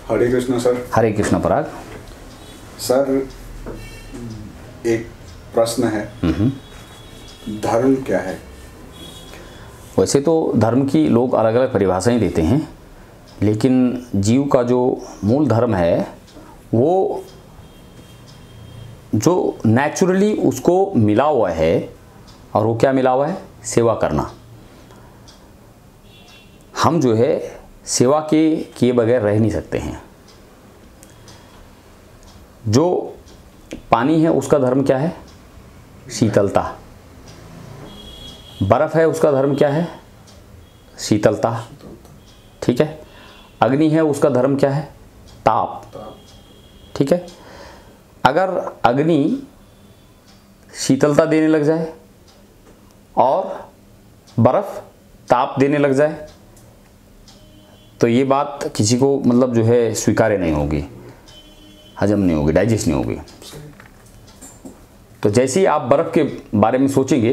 हरे Krishna sir. हरे कृष्णा पराग। Sir एक प्रश्न है, धर्म क्या है? वैसे तो धर्म की लोग अलग अलग परिभाषाएं देते हैं, लेकिन जीव का जो मूल धर्म है वो जो नेचुरली उसको मिला हुआ है, और वो क्या मिला हुआ है? सेवा करना। हम जो है सेवा के किए बगैर रह नहीं सकते हैं। जो पानी है उसका धर्म क्या है? शीतलता। बर्फ है उसका धर्म क्या है? शीतलता। ठीक है। अग्नि है उसका धर्म क्या है? ताप। ठीक है। अगर अग्नि शीतलता देने लग जाए और बर्फ ताप देने लग जाए तो ये बात किसी को मतलब जो है स्वीकार्य नहीं होगी, हजम नहीं होगी, डाइजेस्ट नहीं होगी। तो जैसे ही आप बर्फ के बारे में सोचेंगे,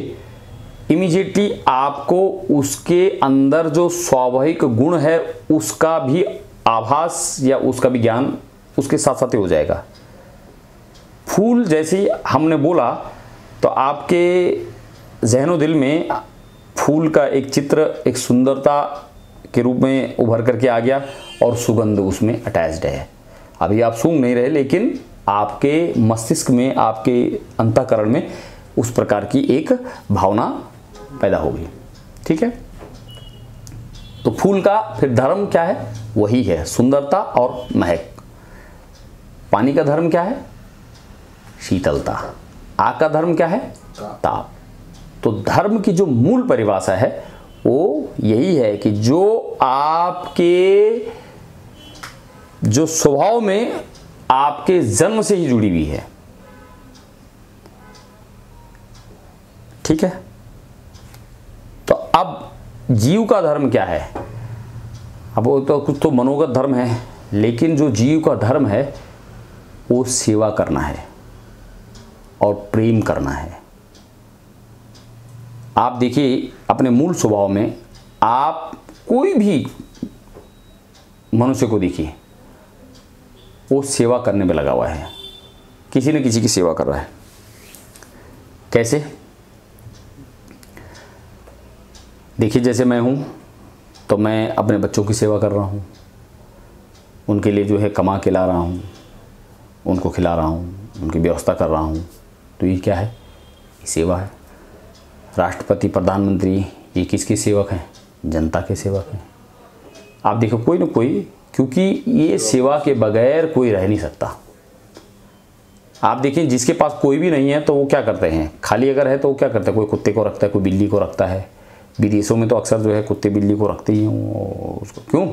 इमीडिएटली आपको उसके अंदर जो स्वाभाविक गुण है उसका भी आभास या उसका भी ज्ञान उसके साथ साथ ही हो जाएगा। फूल जैसे ही हमने बोला तो आपके ज़हनो दिल में फूल का एक चित्र, एक सुंदरता के रूप में उभर करके आ गया और सुगंध उसमें अटैच्ड है। अभी आप सूंघ नहीं रहे, लेकिन आपके मस्तिष्क में, आपके अंतःकरण में उस प्रकार की एक भावना पैदा होगी। ठीक है। तो फूल का फिर धर्म क्या है? वही है सुंदरता और महक। पानी का धर्म क्या है? शीतलता। आग का धर्म क्या है? ताप। तो धर्म की जो मूल परिभाषा है वो यही है कि जो आपके जो स्वभाव में आपके जन्म से ही जुड़ी हुई है। ठीक है। तो अब जीव का धर्म क्या है? अब वो तो कुछ तो मनोगत धर्म है, लेकिन जो जीव का धर्म है वो सेवा करना है और प्रेम करना है। आप देखिए अपने मूल स्वभाव में, आप कोई भी मनुष्य को देखिए, वो सेवा करने में लगा हुआ है, किसी न किसी की सेवा कर रहा है। कैसे? देखिए जैसे मैं हूँ तो मैं अपने बच्चों की सेवा कर रहा हूँ, उनके लिए जो है कमा के ला रहा हूँ, उनको खिला रहा हूँ, उनकी व्यवस्था कर रहा हूँ। तो ये क्या है? ये सेवा है। राष्ट्रपति, प्रधानमंत्री, ये किसके सेवक हैं? जनता के सेवक हैं। आप देखो कोई ना कोई, क्योंकि ये सेवा के बगैर कोई रह नहीं सकता। आप देखिए जिसके पास कोई भी नहीं है तो वो क्या करते हैं? खाली अगर है तो वो क्या करता है? कोई कुत्ते को रखता है, कोई बिल्ली को रखता है। विदेशों में तो अक्सर जो है कुत्ते बिल्ली को रखते ही हैं। उसको क्यों,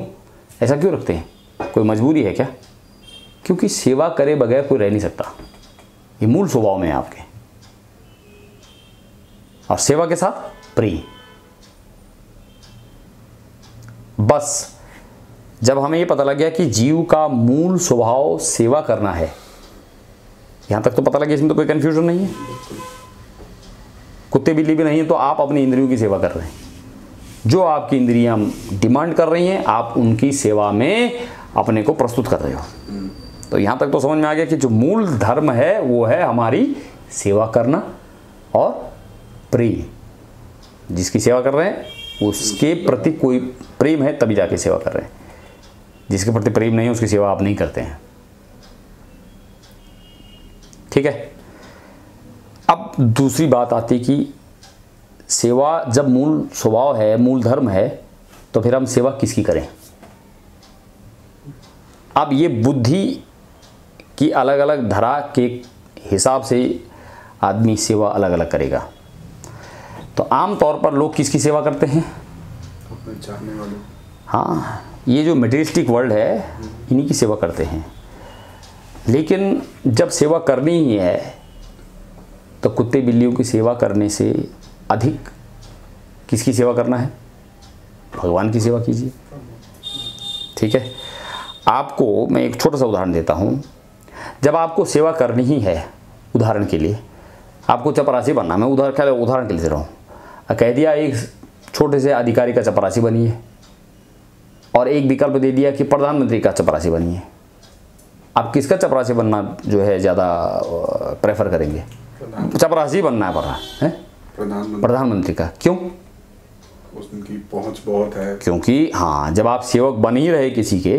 ऐसा क्यों रखते हैं? कोई मजबूरी है क्या? क्योंकि सेवा करे बगैर कोई रह नहीं सकता। ये मूल स्वभाव में है आपके। और सेवा के साथ प्रेम। बस जब हमें ये पता लग गया कि जीव का मूल स्वभाव सेवा करना है, यहां तक तो पता लग गया, इसमें तो कोई कंफ्यूजन नहीं है। कुत्ते बिल्ली भी नहीं है तो आप अपनी इंद्रियों की सेवा कर रहे हैं। जो आपकी इंद्रियां डिमांड कर रही हैं, आप उनकी सेवा में अपने को प्रस्तुत कर रहे हो। तो यहां तक तो समझ में आ गया कि जो मूल धर्म है वो है हमारी सेवा करना और प्रेम। जिसकी सेवा कर रहे हैं उसके प्रति कोई प्रेम है तभी जाके सेवा कर रहे हैं। जिसके प्रति प्रेम नहीं है उसकी सेवा आप नहीं करते हैं। ठीक है। अब दूसरी बात आती कि सेवा जब मूल स्वभाव है, मूल धर्म है, तो फिर हम सेवा किसकी करें? अब ये बुद्धि की अलग अलग धरा के हिसाब से आदमी सेवा अलग अलग करेगा। तो आम तौर पर लोग किसकी सेवा करते हैं? अपने चाहने वाले। हाँ, ये जो मटेरियलिस्टिक वर्ल्ड है इन्हीं की सेवा करते हैं। लेकिन जब सेवा करनी ही है तो कुत्ते बिल्लियों की सेवा करने से अधिक किसकी सेवा करना है? भगवान की सेवा कीजिए। ठीक है। आपको मैं एक छोटा सा उदाहरण देता हूँ। जब आपको सेवा करनी ही है, उदाहरण के लिए आपको चपरासी बनना, मैं उदाहरण के लिए दे रहा हूँ, कह दिया एक छोटे से अधिकारी का चपरासी बनिए और एक विकल्प दे दिया कि प्रधानमंत्री का चपरासी बनिए। आप किसका चपरासी बनना जो है ज़्यादा प्रेफर करेंगे? चपरासी बनना है पड़ा है प्रधानमंत्री का। क्यों? उनकी पहुंच बहुत है। क्योंकि हाँ, जब आप सेवक बन ही रहे किसी के,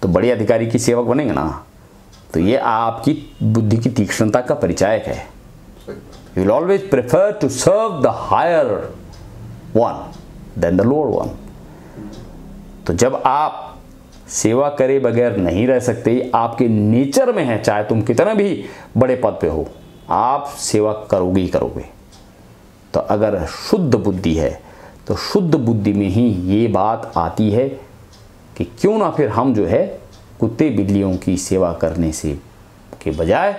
तो बड़े अधिकारी की सेवक बनेंगे ना, तो ये आपकी बुद्धि की तीक्ष्णता का परिचायक है। You will always prefer to serve the higher one than the lower one. तो जब आप सेवा करे बगैर नहीं रह सकते, आपके नेचर में है, चाहे तुम कितना भी बड़े पद पे हो, आप सेवा करोगे ही करोगे। तो अगर शुद्ध बुद्धि है तो शुद्ध बुद्धि में ही ये बात आती है कि क्यों ना फिर हम जो है कुत्ते बिल्लियों की सेवा करने से के बजाय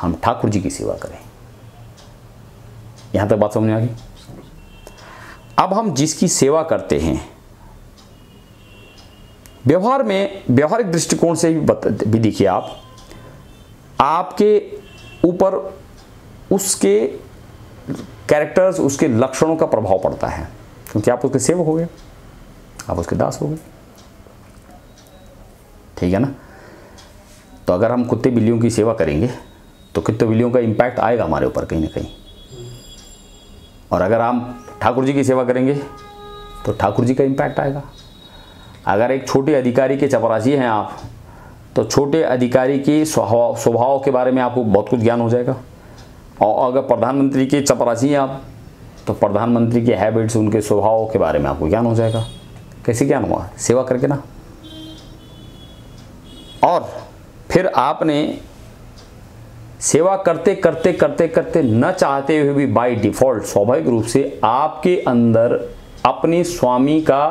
हम ठाकुर जी की सेवा करें। यहां तक बात समझ में आ गई? अब हम जिसकी सेवा करते हैं, व्यवहार में, व्यवहारिक दृष्टिकोण से भी देखिए, आपके ऊपर उसके कैरेक्टर्स, उसके लक्षणों का प्रभाव पड़ता है, क्योंकि आप उसके सेवक हो गए, आप उसके दास हो गए, ठीक है ना। तो अगर हम कुत्ते बिल्लियों की सेवा करेंगे तो कुत्ते बिल्लियों का इम्पैक्ट आएगा हमारे ऊपर कहीं ना कहीं, और अगर हम ठाकुर जी की सेवा करेंगे तो ठाकुर जी का इम्पैक्ट आएगा। अगर एक छोटे अधिकारी के चपरासी हैं आप, तो छोटे अधिकारी के स्वभाव के बारे में आपको बहुत कुछ ज्ञान हो जाएगा। और अगर प्रधानमंत्री के चपरासी हैं आप, तो प्रधानमंत्री के हैबिट्स, उनके स्वभाव के बारे में आपको ज्ञान हो जाएगा। कैसे ज्ञान हुआ? सेवा करके ना। और फिर आपने सेवा करते करते करते करते न चाहते हुए भी बाय डिफॉल्ट स्वाभाविक रूप से आपके अंदर अपने स्वामी का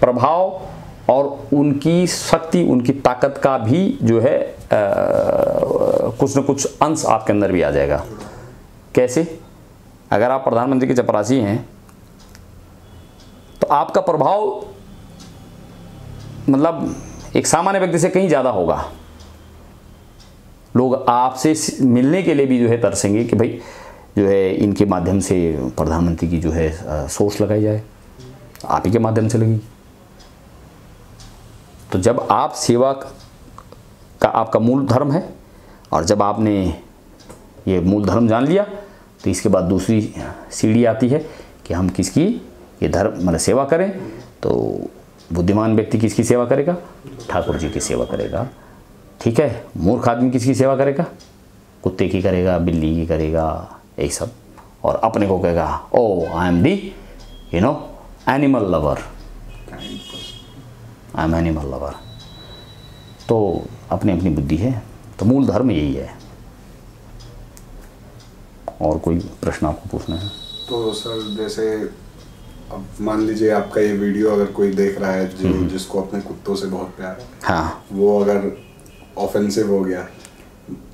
प्रभाव और उनकी शक्ति, उनकी ताकत का भी जो है कुछ न कुछ अंश आपके अंदर भी आ जाएगा। कैसे? अगर आप प्रधानमंत्री के चपरासी हैं तो आपका प्रभाव मतलब एक सामान्य व्यक्ति से कहीं ज़्यादा होगा। लोग आपसे मिलने के लिए भी जो है तरसेंगे कि भाई जो है इनके माध्यम से प्रधानमंत्री की जो है सोच लगाई जाए, आप ही के माध्यम से लगी। तो जब आप सेवा का आपका मूल धर्म है, और जब आपने ये मूल धर्म जान लिया, तो इसके बाद दूसरी सीढ़ी आती है कि हम किसकी ये धर्म मतलब सेवा करें। तो बुद्धिमान व्यक्ति किसकी सेवा करेगा? ठाकुर जी की सेवा करेगा, ठीक है। मूर्ख आदमी किसकी सेवा करेगा? कुत्ते की करेगा, बिल्ली की करेगा, यही सब। और अपने को कहेगा oh I am the animal lover, I am animal lover. तो अपनी अपनी बुद्धि है। तो मूल धर्म यही है। और कोई प्रश्न आपको पूछना है? तो सर जैसे अब मान लीजिए आपका ये वीडियो अगर कोई देख रहा है जिसको अपने कुत्तों से बहुत प्यार है, हाँ, वो अगर ऑफेंसिव हो गया,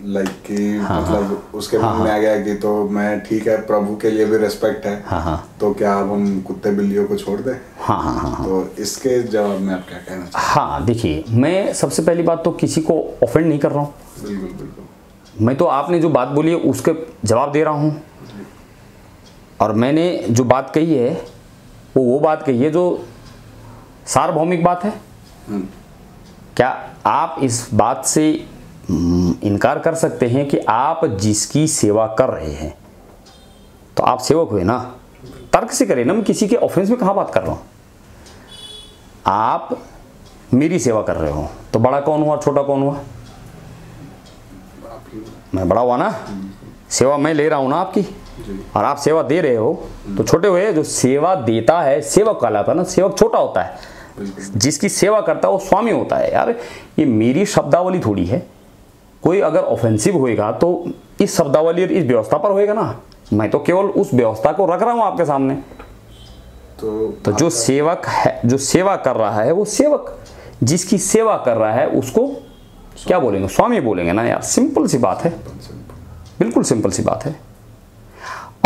लाइक कि हाँ, मतलब उसके मन में आ गया कि तो मैं ठीक है, प्रभु के लिए भी रिस्पेक्ट है, हाँ, तो क्या अब हम कुत्ते बिल्लियों को छोड़ दें? हाँ, हाँ, हाँ, तो इसके जवाब में आप क्या कहना चाहते हैं? हाँ, देखिए, मैं सबसे पहली बात तो किसी को ऑफेंड नहीं कर रहा हूँ। बिल्कुल बिल्कुल। मैं तो आपने जो बात बोली है उसके जवाब दे रहा हूँ। और मैंने जो बात कही है वो बात कही है जो सार्वभौमिक बात है। क्या आप इस बात से इनकार कर सकते हैं कि आप जिसकी सेवा कर रहे हैं तो आप सेवक हुए ना? तर्क से करें ना, मैं किसी के ऑफेंस में कहाँ बात कर रहा हूँ। आप मेरी सेवा कर रहे हो तो बड़ा कौन हुआ, छोटा कौन हुआ? मैं बड़ा हुआ ना, सेवा मैं ले रहा हूँ ना आपकी, और आप सेवा दे रहे हो तो छोटे हुए। जो सेवा देता है सेवक कहलाता है ना, सेवक छोटा होता है, जिसकी सेवा करता है वो स्वामी होता है। यार ये मेरी शब्दावली थोड़ी है, कोई अगर ऑफेंसिव होएगा तो इस शब्दावली और इस व्यवस्था पर होएगा ना, मैं तो केवल उस व्यवस्था को रख रहा हूँ आपके सामने। तो जो सेवक है, जो सेवा कर रहा है वो सेवक, जिसकी सेवा कर रहा है उसको क्या बोलेंगे? स्वामी बोलेंगे ना यार। सिंपल सी बात है, बिल्कुल सिंपल सी बात है।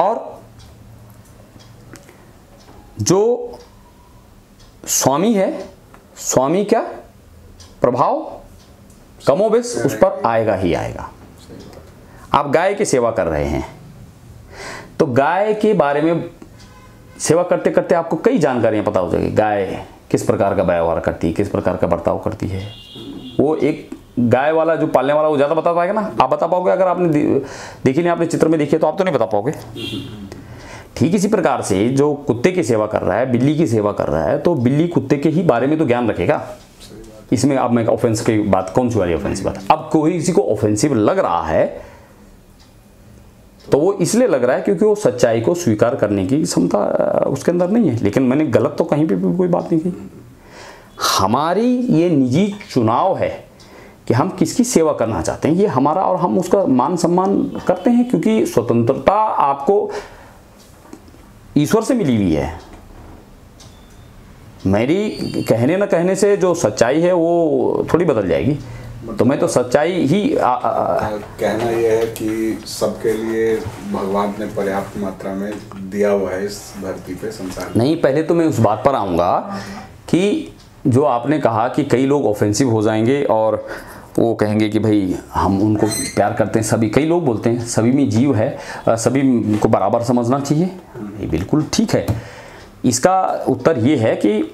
और जो स्वामी है, स्वामी क्या प्रभाव कमोबेश उस पर आएगा ही आएगा। आप गाय की सेवा कर रहे हैं तो गाय के बारे में सेवा करते करते आपको कई जानकारियां पता हो जाएगी। गाय किस प्रकार का व्यवहार करती है, किस प्रकार का बर्ताव करती है। वो एक गाय वाला जो पालने वाला वो ज़्यादा बता पाएगा ना। आप बता पाओगे अगर आपने देखी नहीं, आपने चित्र में देखी तो आप तो नहीं बता पाओगे। ठीक इसी प्रकार से जो कुत्ते की सेवा कर रहा है, बिल्ली की सेवा कर रहा है, तो बिल्ली कुत्ते के ही बारे में तो ज्ञान रखेगा। इसमें अब मैं ऑफेंस की बात, कौन सी वाली ऑफेंसिव बात? अब कोई किसी को ऑफेंसिव लग रहा है तो वो इसलिए लग रहा है क्योंकि वो सच्चाई को स्वीकार करने की क्षमता उसके अंदर नहीं है। लेकिन मैंने गलत तो कहीं पे भी कोई बात नहीं कही। हमारी ये निजी चुनाव है कि हम किसकी सेवा करना चाहते हैं, ये हमारा, और हम उसका मान सम्मान करते हैं क्योंकि स्वतंत्रता आपको ईश्वर से मिली हुई है। मेरी कहने न कहने से जो सच्चाई है वो थोड़ी बदल जाएगी। तो मैं तो सच्चाई ही कहना यह है कि सबके लिए भगवान ने पर्याप्त मात्रा में दिया हुआ है इस धरती पे, संसार नहीं। पहले तो मैं उस बात पर आऊँगा कि जो आपने कहा कि कई लोग ऑफेंसिव हो जाएंगे और वो कहेंगे कि भाई हम उनको प्यार करते हैं। सभी, कई लोग बोलते हैं सभी में जीव है, सभी को बराबर समझना चाहिए। ये बिल्कुल ठीक है। इसका उत्तर ये है कि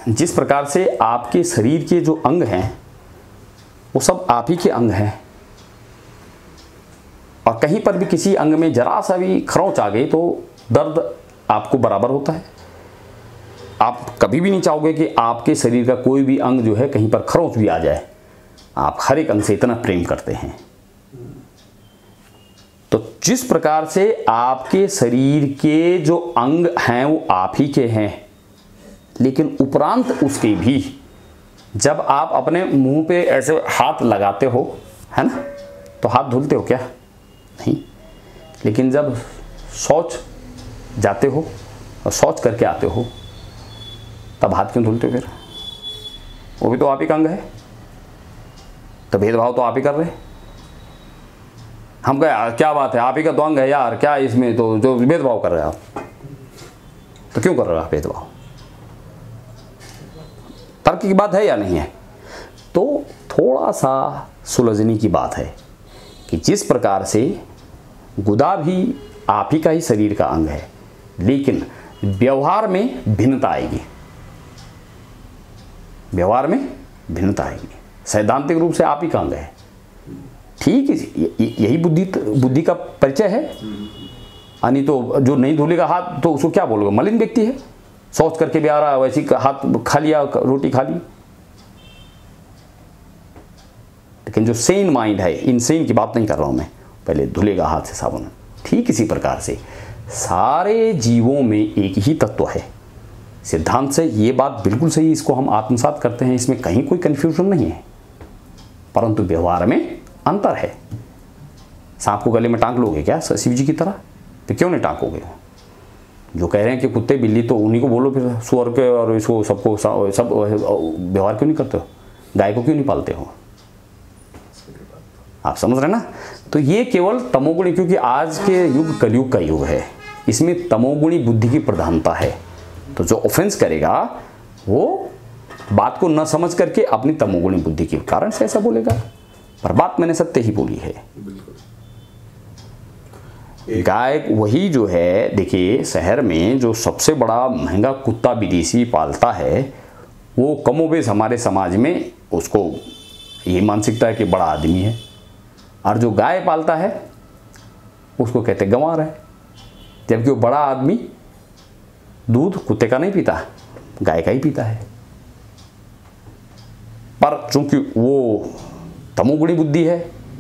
जिस प्रकार से आपके शरीर के जो अंग हैं वो सब आप ही के अंग हैं, और कहीं पर भी किसी अंग में जरा सा भी खरोंच आ गई तो दर्द आपको बराबर होता है। आप कभी भी नहीं चाहोगे कि आपके शरीर का कोई भी अंग जो है कहीं पर खरोंच भी आ जाए। आप हर एक अंग से इतना प्रेम करते हैं। तो जिस प्रकार से आपके शरीर के जो अंग हैं वो आप ही के हैं, लेकिन उपरांत उसके भी जब आप अपने मुंह पे ऐसे हाथ लगाते हो, है ना, तो हाथ धुलते हो क्या? नहीं। लेकिन जब शौच जाते हो और शौच करके आते हो तब हाथ क्यों धुलते हो फिर? वो भी तो आप ही का अंग है। तो भेदभाव तो आप ही कर रहे हैं। हम कहे क्या बात है, आप ही का तो अंग है यार, क्या इसमें तो जो भेदभाव कर रहे हैं आप, तो क्यों कर रहे हो आप भेदभाव? तर्क की बात है या नहीं है? तो थोड़ा सा सुलझने की बात है कि जिस प्रकार से गुदा भी आप ही का ही शरीर का अंग है, लेकिन व्यवहार में भिन्नता आएगी। व्यवहार में भिन्नता आएगी। सैद्धांतिक रूप से आप ही का अंग है, ठीक है। यही बुद्धि का परिचय है। यानी तो जो नहीं धुलेगा हाथ तो उसको क्या बोलोगे? मलिन व्यक्ति है। शौच करके भी आ रहा है, वैसे हाथ खा लिया, रोटी खा ली। लेकिन जो सेन माइंड है, इनसेन की बात नहीं कर रहा हूं मैं, पहले धुलेगा हाथ से साबुन। ठीक इसी प्रकार से सारे जीवों में एक ही तत्व है। सिद्धांत से ये बात बिल्कुल सही, इसको हम आत्मसात करते हैं, इसमें कहीं कोई कंफ्यूजन नहीं है। परंतु व्यवहार में अंतर है। सांप को गले में टांग लोगे क्या शिव जी की तरह? तो क्यों नहीं टांगोगे? जो कह रहे हैं कि कुत्ते बिल्ली, तो उन्हीं को बोलो फिर, सुअर के और इसको सबको सब व्यवहार क्यों नहीं करते हो? गाय को क्यों नहीं पालते हो? आप समझ रहे ना? तो ये केवल तमोगुणी, क्योंकि आज के युग कलयुग का युग है, इसमें तमोगुणी बुद्धि की प्रधानता है। तो जो ऑफेंस करेगा वो बात को न समझ करके अपनी तमोगुणी बुद्धि के कारण से ऐसा बोलेगा। पर बात मैंने सत्य ही बोली है। गाय वही जो है, देखिए शहर में जो सबसे बड़ा महंगा कुत्ता विदेशी पालता है, वो कमोबेश हमारे समाज में उसको ये मानसिकता है कि बड़ा आदमी है, और जो गाय पालता है उसको कहते गंवार है। जबकि वो बड़ा आदमी दूध कुत्ते का नहीं पीता, गाय का ही पीता है। पर चूंकि वो तमोगुणी बुद्धि है,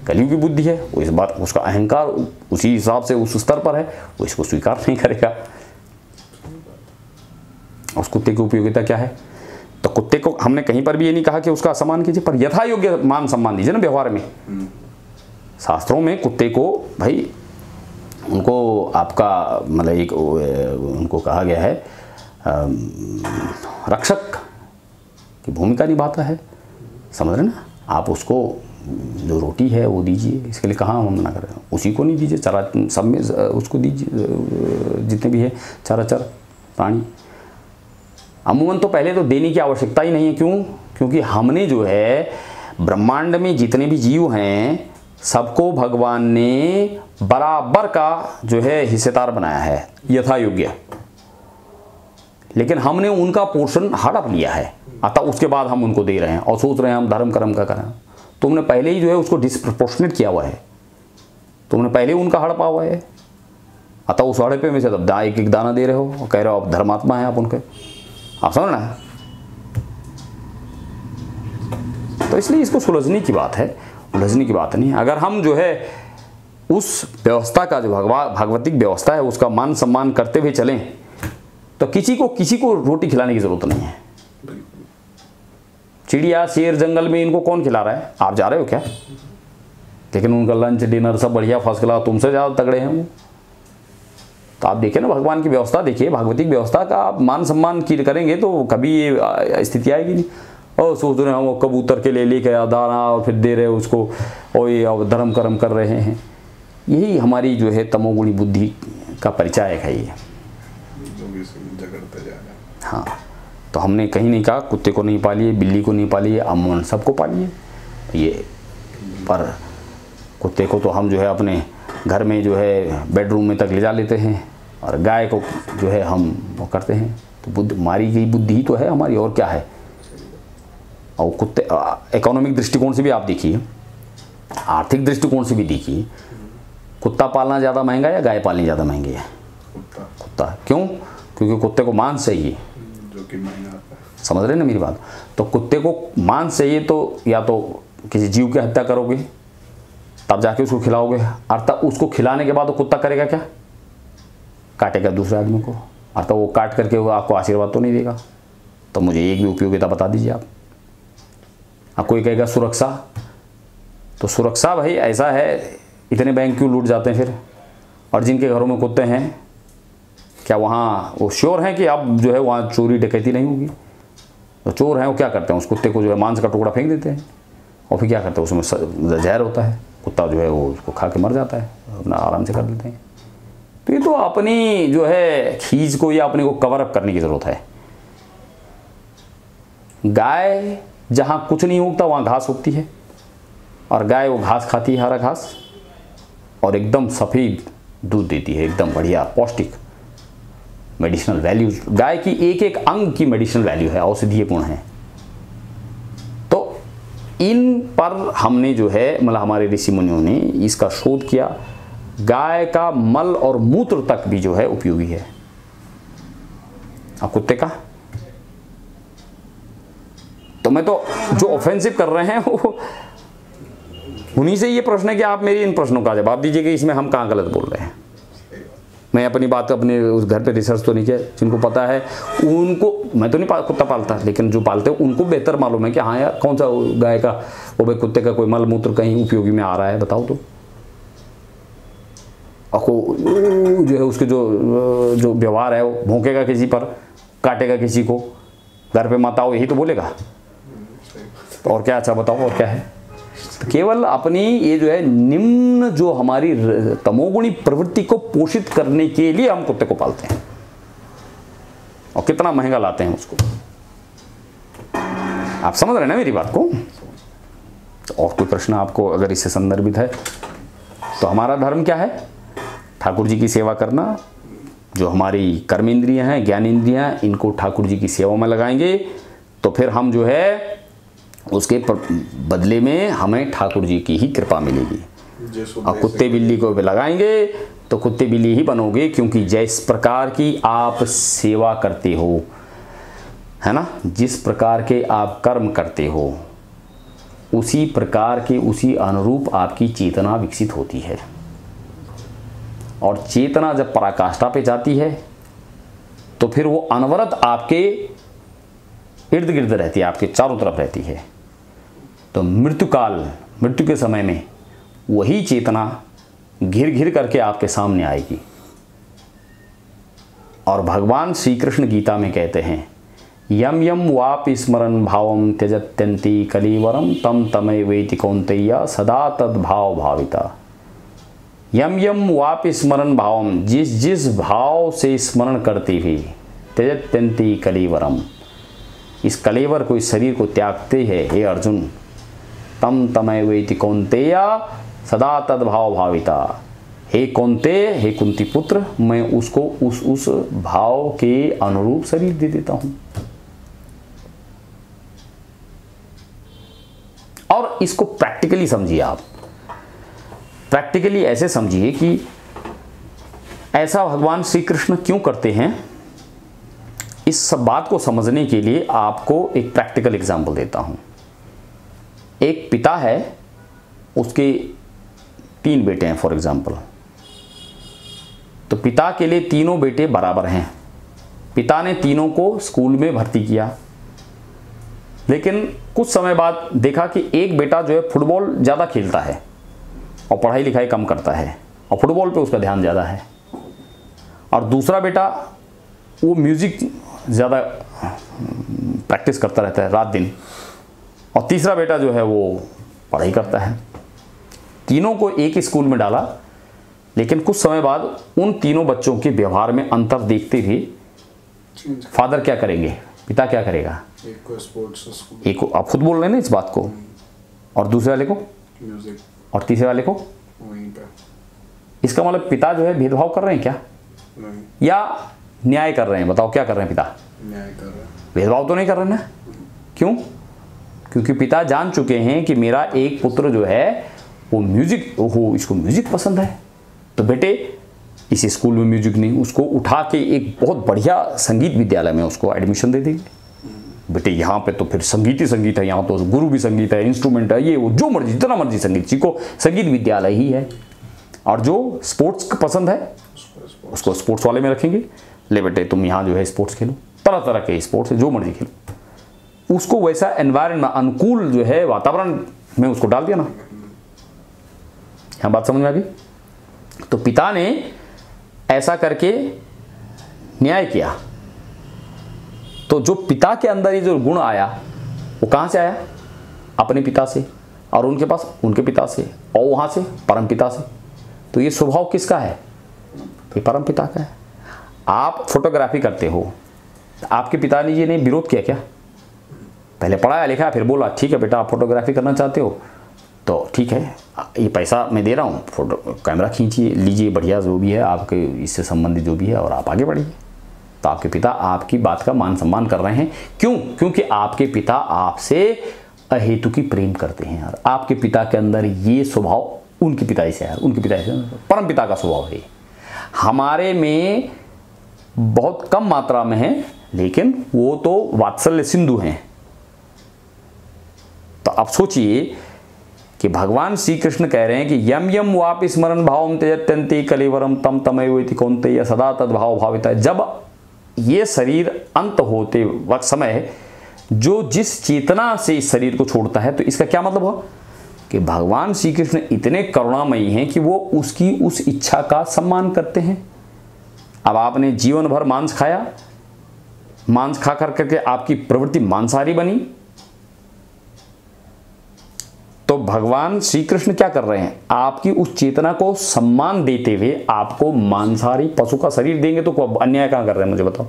कलयुगी बुद्धि है, वो इस बात, उसका अहंकार उसी हिसाब से उस स्तर पर है, वो इसको स्वीकार नहीं करेगा। उस कुत्ते की उपयोगिता क्या है? तो कुत्ते को हमने कहीं पर भी ये नहीं कहा कि उसका सम्मान कीजिए, पर यथा योग्य मान सम्मान दीजिए ना व्यवहार में। शास्त्रों में कुत्ते को भाई, उनको आपका मतलब एक उनको कहा गया है रक्षक की भूमिका निभाता है। समझ रहे ना? आप उसको जो रोटी है वो दीजिए, इसके लिए कहाँ हम मना कर रहे हैं? उसी को नहीं दीजिए, चरा सब में उसको दीजिए, जितने भी है चराचर प्राणी। अमूमन तो पहले तो देने की आवश्यकता ही नहीं है। क्यों? क्योंकि हमने जो है ब्रह्मांड में जितने भी जीव हैं सबको भगवान ने बराबर का जो है हिस्सेदार बनाया है, यथा योग्य। लेकिन हमने उनका पोर्शन हड़प लिया है, अतः उसके बाद हम उनको दे रहे हैं और सोच रहे हैं हम धर्म कर्म का करें। तुमने पहले ही जो है उसको डिस्प्रपोर्शनेट किया हुआ है, तुमने पहले ही उनका हड़पा हुआ है। अतः उस हड़पे में से तब एक एक दाना दे रहे हो और कह रहे हो आप धर्मात्मा हैं आप उनके, आप समझ रहे हैं। तो इसलिए इसको सुलझने की बात है, उलझने की बात नहीं। अगर हम जो है उस व्यवस्था का जो भागवतिक व्यवस्था है उसका मान सम्मान करते हुए चलें तो किसी को रोटी खिलाने की जरूरत नहीं है। चिड़िया शेर जंगल में इनको कौन खिला रहा है, आप जा रहे हो क्या? लेकिन उनका लंच डिनर सब बढ़िया फर्स्ट क्लास, तुमसे ज़्यादा तगड़े हैं वो। तो आप देखिए ना भगवान की व्यवस्था देखिए, भागवतिक व्यवस्था का आप मान सम्मान करेंगे तो कभी ये स्थिति आएगी नहीं। और सोच रहे हैं वो कबूतर के ले लेके दाना और फिर दे रहे हो उसको, और ये अब धर्म कर्म कर रहे हैं। यही हमारी जो है तमोगुणी बुद्धि का परिचायक है ये। हाँ, तो हमने कहीं नहीं कहा कुत्ते को नहीं पालिए, बिल्ली को नहीं पालिए, अमन सबको पालिए ये, पर कुत्ते को तो हम जो है अपने घर में जो है बेडरूम में तक ले जा लेते हैं, और गाय को जो है हम वो करते हैं। तो बुद्धि मारी गई बुद्धि ही तो है हमारी, और क्या है। और कुत्ते इकोनॉमिक दृष्टिकोण से भी आप देखिए, आर्थिक दृष्टिकोण से भी देखिए, कुत्ता पालना ज़्यादा महंगा या गाय पालनी ज़्यादा महंगी है? कुत्ता। क्यों? क्योंकि कुत्ते को मांस चाहिए, जो कि महंगा आता है। समझ रहे हैं ना मेरी बात। तो कुत्ते को मांस चाहिए तो या तो किसी जीव की हत्या करोगे तब जाके उसको खिलाओगे, और तब उसको खिलाने के बाद वो कुत्ता करेगा क्या? काटेगा दूसरे आदमी को, और तब वो काट करके वो आपको आशीर्वाद तो नहीं देगा। तो मुझे एक भी उपयोगिता बता दीजिए आप। कोई कहेगा सुरक्षा, तो सुरक्षा भाई ऐसा है, इतने बैंक क्यों लूट जाते हैं फिर? और जिनके घरों में कुत्ते हैं क्या वहाँ वो श्योर हैं कि अब जो है वहाँ चोरी डकैती नहीं होगी? तो चोर हैं वो क्या करते हैं, उस कुत्ते को जो है मांस का टुकड़ा फेंक देते हैं, और फिर क्या करते हैं उसमें जहर होता है, कुत्ता जो है वो उसको खा के मर जाता है, अपना आराम से कर लेते हैं। तो ये तो अपनी जो है खींच को या अपने को कवर अप करने की ज़रूरत है। गाय जहाँ कुछ नहीं उगता वहाँ घास उगती है, और गाय वो घास खाती है, हरा घास, और एकदम सफ़ेद दूध देती है, एकदम बढ़िया पौष्टिक। मेडिसिनल वैल्यूज गाय की एक एक अंग की मेडिसिनल वैल्यू है, औषधीय गुण है। तो इन पर हमने जो है मतलब हमारे ऋषि मुनियों ने इसका शोध किया। गाय का मल और मूत्र तक भी जो है उपयोगी है, और कुत्ते का तो मैं तो जो ऑफेंसिव कर रहे हैं वो उन्हीं से ये प्रश्न है कि आप मेरी इन प्रश्नों का जवाब दीजिए कि इसमें हम कहाँ गलत बोल रहे हैं। मैं अपनी बात अपने उस घर पे रिसर्च तो नहीं किया, जिनको पता है उनको, मैं तो नहीं कुत्ता पालता, लेकिन जो पालते हैं उनको बेहतर मालूम है कि हाँ यार कौन सा गाय का वो भाई कुत्ते का कोई मल मूत्र कहीं उपयोगी में आ रहा है, बताओ तो। और जो है उसके जो व्यवहार है वो भौंकेगा किसी पर, काटेगा किसी को, घर पे मत आओ यही तो बोलेगा, और क्या अच्छा बताओ और क्या है। तो केवल अपनी ये जो है निम्न जो हमारी तमोगुणी प्रवृत्ति को पोषित करने के लिए हम कुत्ते को पालते हैं, और कितना महंगा लाते हैं उसको। आप समझ रहे हैं ना मेरी बात को। तो और कोई प्रश्न आपको अगर इससे संदर्भित है तो हमारा धर्म क्या है? ठाकुर जी की सेवा करना। जो हमारी कर्म इंद्रियां हैं, ज्ञान इंद्रियां, इनको ठाकुर जी की सेवा में लगाएंगे तो फिर हम जो है उसके बदले में हमें ठाकुर जी की ही कृपा मिलेगी। और कुत्ते बिल्ली को भी लगाएंगे तो कुत्ते बिल्ली ही बनोगे, क्योंकि जिस प्रकार की आप सेवा करते हो, है ना, जिस प्रकार के आप कर्म करते हो, उसी प्रकार के उसी अनुरूप आपकी चेतना विकसित होती है। और चेतना जब पराकाष्ठा पे जाती है तो फिर वो अनवरत आपके इर्द गिर्द रहती है, आपके चारों तरफ रहती है। तो मृत्यु के समय में वही चेतना घिर घिर करके आपके सामने आएगी। और भगवान श्री कृष्ण गीता में कहते हैं, यम यम वापि स्मरण भावम त्यजत्यंति कलीवरम तम तमेवेति कौन्तेय सदा तद्भाव भाविता। यम यम वापि स्मरण भावम, जिस जिस भाव से स्मरण करते हुए, त्यजत्यंति कलीवरम, इस कलेवर को, इस शरीर को त्यागते हैं हे अर्जुन, तम तमेवेति कौन्तेय सदा तद्भाव भाविता। हे कौन्तेय, हे कुंती पुत्र, मैं उसको उस भाव के अनुरूप शरीर दे देता हूं। और इसको प्रैक्टिकली समझिए। आप प्रैक्टिकली ऐसे समझिए कि ऐसा भगवान श्री कृष्ण क्यों करते हैं। इस सब बात को समझने के लिए आपको एक प्रैक्टिकल एग्जाम्पल देता हूं। एक पिता है, उसके 3 बेटे हैं फॉर एग्जाम्पल। तो पिता के लिए तीनों बेटे बराबर हैं। पिता ने तीनों को स्कूल में भर्ती किया, लेकिन कुछ समय बाद देखा कि एक बेटा जो है फुटबॉल ज़्यादा खेलता है और पढ़ाई लिखाई कम करता है, और फुटबॉल पे उसका ध्यान ज़्यादा है। और दूसरा बेटा वो म्यूज़िक ज़्यादा प्रैक्टिस करता रहता है रात दिन, और तीसरा बेटा जो है वो पढ़ाई करता है। तीनों को एक ही स्कूल में डाला, लेकिन कुछ समय बाद उन तीनों बच्चों के व्यवहार में अंतर देखते हुए फादर क्या करेंगे, पिता क्या करेगा, एक को स्पोर्ट्स स्कूल, एक को, आप खुद बोल रहे हैं ना इस बात को, और दूसरे वाले को म्यूजिक, और तीसरे वाले को वहीं पे। इसका मतलब पिता जो है भेदभाव कर रहे हैं क्या, नहीं, या न्याय कर रहे हैं? बताओ क्या कर रहे हैं पिता? न्याय कर रहे हैं। भेदभाव तो नहीं कर रहे ना। क्यों? क्योंकि पिता जान चुके हैं कि मेरा एक पुत्र जो है वो म्यूजिक, ओहो इसको म्यूजिक पसंद है, तो बेटे इस स्कूल में म्यूजिक नहीं, उसको उठा के एक बहुत बढ़िया संगीत विद्यालय में उसको एडमिशन दे देंगे। बेटे यहाँ पे तो फिर संगीत ही संगीत है, यहाँ तो गुरु भी संगीत है, इंस्ट्रूमेंट है, ये वो जो मर्जी जितना मर्जी संगीत सीखो, संगीत विद्यालय ही है। और जो स्पोर्ट्स पसंद है उसको स्पोर्ट्स वाले में रखेंगे। ले बेटे तुम यहाँ जो है स्पोर्ट्स खेलो, तरह तरह के स्पोर्ट्स है, जो मर्जी खेलो। उसको वैसा एनवायरनमेंट, अनुकूल जो है वातावरण में उसको डाल दिया ना। यहाँ बात समझ में आ गई? तो पिता ने ऐसा करके न्याय किया। तो जो पिता के अंदर ये जो गुण आया वो कहाँ से आया? अपने पिता से, और उनके पास उनके पिता से, और वहाँ से परम पिता से। तो ये स्वभाव किसका है? ये परम पिता का है। आप फोटोग्राफी करते हो, आपके पिताजी ने विरोध किया क्या? पहले पढ़ाया लिखा, फिर बोला ठीक है बेटा आप फोटोग्राफी करना चाहते हो तो ठीक है, ये पैसा मैं दे रहा हूँ, फोटो कैमरा खींचिए, लीजिए, बढ़िया जो भी है आपके इससे संबंधित जो भी है, और आप आगे बढ़िए। तो आपके पिता आपकी बात का मान सम्मान कर रहे हैं। क्यों? क्योंकि आपके पिता आपसे अहेतु की प्रेम करते हैं यार। आपके पिता के अंदर ये स्वभाव उनके पिता से है, उनके पिता से परम पिता का स्वभाव है। हमारे में बहुत कम मात्रा में है, लेकिन वो तो वात्सल्य सिंधु हैं। तो आप सोचिए कि भगवान श्री कृष्ण कह रहे हैं कि यम यम वापि स्मरण भावम त्यजत्यन्ति कलेवरम तम तमेव इति कौन्तेय सदा तद्भाव भाविता। जब ये शरीर अंत होते वक्त समय जो जिस चेतना से इस शरीर को छोड़ता है, तो इसका क्या मतलब हुआ कि भगवान श्री कृष्ण इतने करुणामयी हैं कि वो उसकी उस इच्छा का सम्मान करते हैं। अब आपने जीवन भर मांस खाया, मांस खा कर करके आपकी प्रवृत्ति मांसाहारी बनी, तो भगवान श्री कृष्ण क्या कर रहे हैं? आपकी उस चेतना को सम्मान देते हुए आपको मांसाहारी पशु का शरीर देंगे, तो अन्याय कहां कर रहे हैं मुझे बताओ?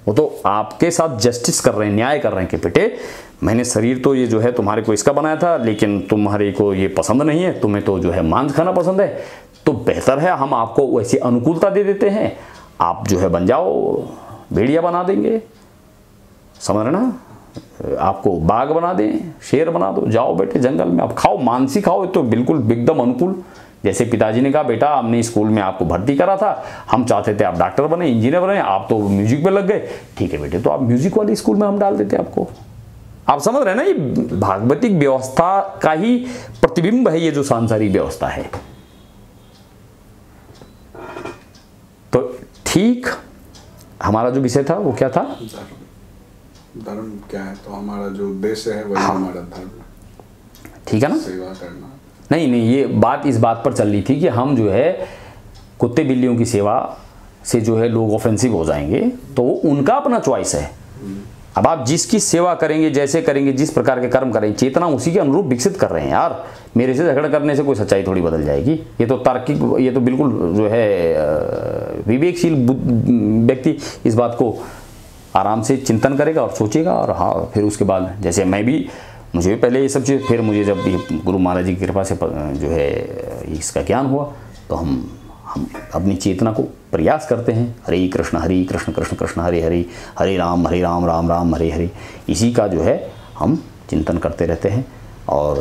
वो तो आपके साथ जस्टिस कर रहे हैं, न्याय कर रहे हैं कि बेटे मैंने शरीर तो ये जो है तुम्हारे को इसका बनाया था, लेकिन तुम्हारे को ये पसंद नहीं है, तुम्हें तो जो है मांस खाना पसंद है, तो बेहतर है हम आपको वैसी अनुकूलता दे देते हैं, आप जो है बन जाओ, भेड़िया बना देंगे, समझ रहे ना, आपको बाघ बना दें, शेर बना दो, जाओ बेटे जंगल में आप खाओ, मांस ही खाओ। तो बिल्कुल एकदम अनुकूल। जैसे पिताजी ने कहा बेटा हमने स्कूल में आपको भर्ती करा था, हम चाहते थे आप डॉक्टर बने, इंजीनियर बने, आप तो म्यूजिक पे लग गए, ठीक है बेटे तो आप म्यूजिक वाले स्कूल में हम डाल देते आपको। आप समझ रहे हैं ना, ये भागवतिक व्यवस्था का ही प्रतिबिंब है ये जो सांसारिक व्यवस्था है। तो ठीक हमारा जो विषय था वो क्या था? धर्म क्या है? तो हमारा जो उद्देश्य है वही हमारा धर्म, ठीक है ना, सेवा करना। नहीं नहीं, ये बात इस बात पर चल रही थी कि हम जो है कुत्ते बिल्लियों की सेवा से जो है लोग ऑफेंसिव हो जाएंगे, तो उनका अपना चॉइस है। अब आप जिसकी सेवा करेंगे, जैसे करेंगे, जिस प्रकार के कर्म करेंगे, चेतना उसी के अनुरूप विकसित कर रहे हैं यार। मेरे से झगड़ा करने से कोई सच्चाई थोड़ी बदल जाएगी। ये तो तार्किक, ये तो बिल्कुल जो है विवेकशील व्यक्ति इस बात को आराम से चिंतन करेगा और सोचेगा, और हाँ फिर उसके बाद जैसे मैं भी, मुझे भी पहले ये सब चीज़, फिर मुझे जब ये गुरु महाराज जी की कृपा से जो है इसका ज्ञान हुआ, तो हम अपनी चेतना को प्रयास करते हैं, हरे कृष्ण कृष्ण कृष्ण हरे हरे, हरे राम राम राम हरे हरे, इसी का जो है हम चिंतन करते रहते हैं। और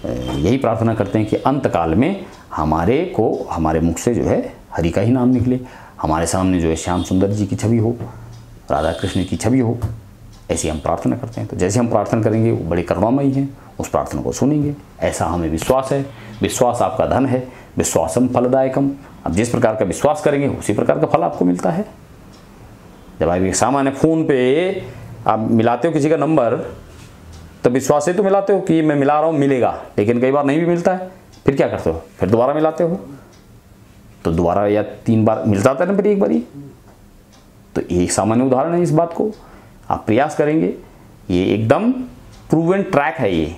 यही प्रार्थना करते हैं कि अंत काल में हमारे मुख से जो है हरि का ही नाम निकले, हमारे सामने जो है श्याम सुंदर जी की छवि हो, राधा कृष्ण की छवि हो, ऐसी हम प्रार्थना करते हैं। तो जैसे हम प्रार्थना करेंगे वो बड़े करुणामयी हैं, उस प्रार्थना को सुनेंगे, ऐसा हमें विश्वास है। विश्वास आपका धन है, विश्वासम फलदायकम। अब जिस प्रकार का विश्वास करेंगे उसी प्रकार का फल आपको मिलता है। जब आप एक सामान्य फ़ोन पे आप मिलाते हो किसी का नंबर, तो विश्वास से तो मिलाते हो कि मैं मिला रहा हूँ मिलेगा, लेकिन कई बार नहीं भी मिलता है, फिर क्या करते हो? फिर दोबारा मिलाते हो, तो दोबारा या 3 बार मिल जाता है ना, फिर एक बार ही। तो एक सामान्य उदाहरण है इस बात को। आप प्रयास करेंगे, ये एकदम प्रूवन ट्रैक है, ये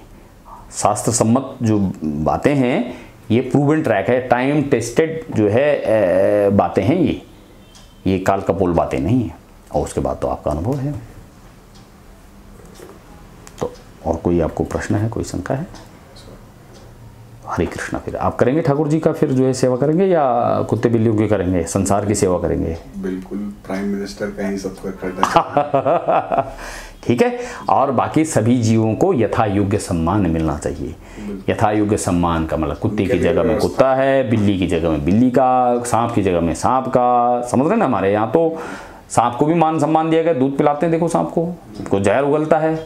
शास्त्र सम्मत जो बातें हैं ये प्रूवन ट्रैक है, टाइम टेस्टेड जो है बातें हैं ये काल कपोल बातें नहीं है। और उसके बाद तो आपका अनुभव है। तो और कोई आपको प्रश्न है, कोई शंका है? हरे कृष्णा। फिर आप करेंगे ठाकुर जी का फिर जो है सेवा करेंगे या कुत्ते बिल्लियों की करेंगे, संसार की सेवा करेंगे? बिल्कुल प्राइम मिनिस्टर का ही सबको करना ठीक है। और बाकी सभी जीवों को यथा योग्य सम्मान मिलना चाहिए। यथा योग्य सम्मान का मतलब कुत्ते की जगह में कुत्ता है, बिल्ली की जगह में बिल्ली का, सांप की जगह में सांप का। समझ रहे ना? हमारे यहाँ तो सांप को भी मान सम्मान दिया गया। दूध पिलाते हैं, देखो सांप को जहर उगलता है।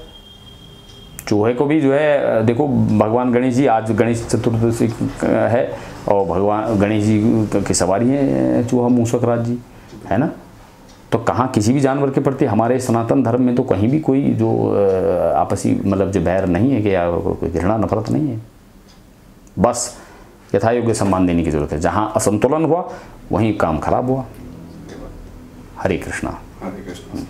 चूहे को भी जो है देखो, भगवान गणेश जी, आज गणेश चतुर्दशी है और भगवान गणेश जी की सवारी है चूहा मूषक राज जी, है ना? तो कहाँ किसी भी जानवर के प्रति हमारे सनातन धर्म में तो कहीं भी कोई जो आपसी मतलब जो बैर नहीं है कि या कोई घृणा नफरत नहीं है। बस यथा योग्य सम्मान देने की जरूरत है। जहाँ असंतुलन हुआ वहीं काम खराब हुआ। हरे कृष्णा। हरे कृष्णा।